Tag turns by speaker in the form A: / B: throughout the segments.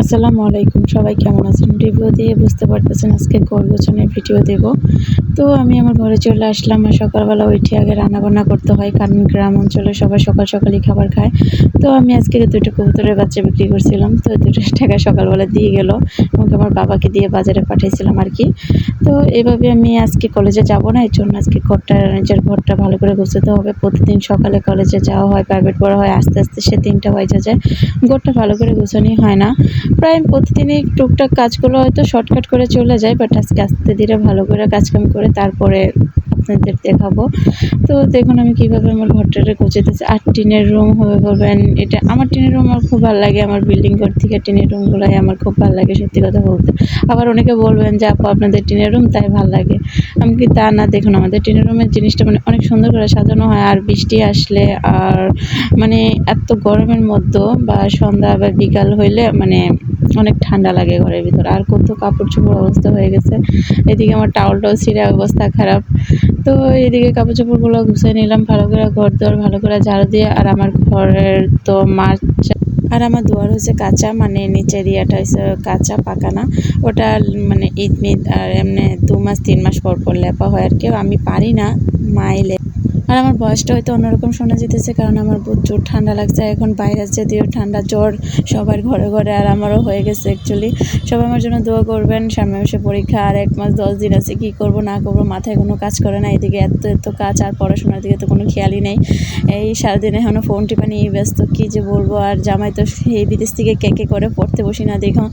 A: আসসালামু আলাইকুম, সবাই কেমন আছেন? রিভিউ দিয়ে বুঝতে পারতেছেন আজকে ঘর গোছানোর ভিডিও দেব। তো আমি আমার ঘরে চলে আসলাম আর সকালবেলা উঠে আগে রান্নাবান্না করতে হয়, কারণ গ্রাম অঞ্চলে সবাই সকালই খাবার খায়। তো আমি আজকে 2টা কবুতরের বাচ্চা বিক্রি করছিলাম, তো 2টা টাকা সকালবেলা দিয়ে গেল এবং আমার বাবাকে দিয়ে বাজারে পাঠিয়েছিলাম আর কি। তো এভাবে আমি আজকে কলেজে যাব না, এর জন্য আজকে নিজের ঘরটা ভালো করে গোছাতে হবে। প্রতিদিন সকালে কলেজে যাওয়া হয়, প্রাইভেট পড়া হয়, আস্তে আস্তে সে 3টা বাজে যায়, ঘরটা ভালো করে গোছানোই হয় না। প্রায় প্রতিদিনই টুকটাক কাজগুলো হয়তো শর্টকাট করে চলে যায়, বাট আজকে আস্তে ধীরে ভালো করে কাজকাম করে তারপরে আপনাদের দেখাবো। তো দেখুন আমি কীভাবে আমার ঘরটাকে গোছাতেছি। আর টিনের রুম হবে বলবেন, এটা আমার টিনের রুম আমার খুব ভালো লাগে। আমার বিল্ডিং ঘর থেকে টিনের রুমগুলোই আমার খুব ভালো লাগে, সত্যি কথা বলতে। আবার অনেকে বলবেন যে আপু আপনাদের টিনের রুম তাই ভালো লাগে, আমি কি তা না। দেখুন আমাদের টিনের রুমের জিনিসটা মানে অনেক সুন্দর করে সাজানো হয়, আর বৃষ্টি আসলে আর মানে এত গরমের মধ্যে বা সন্ধ্যা বা বিকাল হইলে মানে অনেক ঠান্ডা লাগে ঘরের ভিতর। আর কত কাপড় চোপড় অবস্থা হয়ে গেছে, এদিকে আমার টাওয়ালটাও ছিঁড়ে অবস্থা খারাপ। তো এদিকে কাপড় চোপড়গুলো গুছিয়ে নিলাম ভালো করে, ঘর দোর ভালো করে ঝাড়ু দিয়ে। আর আমার ঘরের তো মাছ আর আমার দুয়ার হচ্ছে কাঁচা, মানে নিচের ইয়াটা হচ্ছে কাঁচা, পাকা না। ওটা মানে ঈদ মিদ আর এমনি 2 মাস 3 মাস পর পর লেপা হয় আর কি। আমি পারি না, মাইলে। আর আমার বয়সটা হয়তো অন্যরকম শোনা যেতেছে, কারণ আমার প্রচুর ঠান্ডা লাগছে এখন, বাইরে যদিও ঠান্ডা, জ্বর সবার ঘরে ঘরে, আর আমারও হয়ে গেছে অ্যাকচুয়ালি। সবাই আমার জন্য দোয়া করবেন। সামনে মাসে পরীক্ষা, আর 1 মাস 10 দিন আছে, কী করবো না করবো মাথায় কোনো কাজ করে না। এদিকে এত কাজ, আর পড়াশোনার দিকে তো কোনো খেয়ালই নেই। এই সারাদিন এখনও ফোন টিপা নিয়ে ব্যস্ত, কী যে বলবো। আর জামাই তো সেই বিদেশ থেকে কে করে পড়তে বসি না দেখো,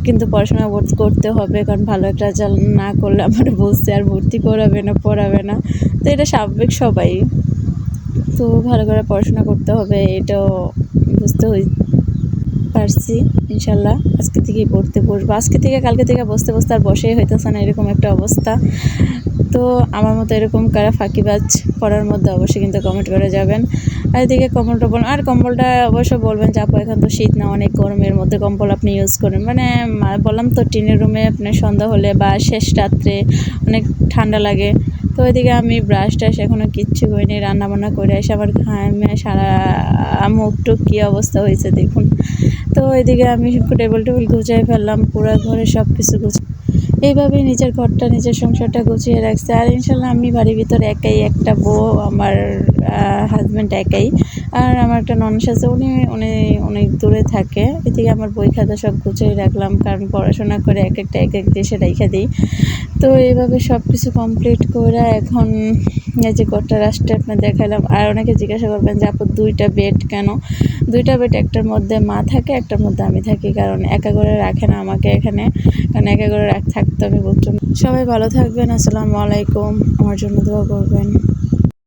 A: কিন্তু পড়াশোনা করতে হবে, কারণ ভালো একটা রেজাল্ট না করলে আমার বলছে আর ভর্তি করাবে না, পড়াবে না। তো এটা স্বাভাবিক, সবাই তো ভালো করে পড়াশোনা করতে হবে, এটাও বুঝতে পারছি। ইনশাল্লাহ আজকে থেকেই পড়তে বসবো, আজকে থেকে কালকে থেকে বসতে আর বসেই হইতেছে না, এরকম একটা অবস্থা। তো আমার মতো এরকম কারা ফাঁকিবাজ পড়ার মধ্যে অবশ্যই কিন্তু কমেন্ট করে যাবেন। আর এদিকে কম্বলটা অবশ্য বলবেন যে আপু এখন তো শীত না, অনেক গরমের মধ্যে কম্বল আপনি ইউজ করেন, মানে বললাম তো টিনের রুমে আপনার সন্ধ্যা হলে বা শেষ রাত্রে অনেক ঠান্ডা লাগে। তো ওইদিকে আমি ব্রাশ টাশ এখনও কিচ্ছু করিনি, রান্নাবান্না করে এসে আবার ঘামে সারা মুখ টুক কী অবস্থা হয়েছে দেখুন। তো এদিকে আমি টেবিল গুছিয়ে ফেললাম, পুরো ঘরে সব কিছু এইভাবেই নিজের ঘরটা, নিজের সংসারটা গুছিয়ে রাখছে। আর ইনশাল্লাহ আমি বাড়ির ভিতরে একাই, একটা বউ, আমার হাজব্যান্ড একাই। আর আমার একটা ননস আছে, উনি অনেক দূরে থাকে। এদিকে আমার বই খাতা সব গুছিয়ে রাখলাম, কারণ পড়াশোনা করে এক এক দেশে রেখে দিই। তো এইভাবে সব কিছু কমপ্লিট করে এখন এই যে ঘরটা রাস্টে আপনার দেখালাম। আর অনেকে জিজ্ঞাসা করবেন যে আপু 2টা বেড কেন? 2টা বেড, একটার মধ্যে মা থাকে, একটার মধ্যে আমি থাকি, কারণ একা করে রাখে না আমাকে এখানে, কারণ একা করে থাকতে আমি বুঝছো। সবাই ভালো থাকবেন, আসসালামু আলাইকুম, আমার জন্য দোয়া করবেন।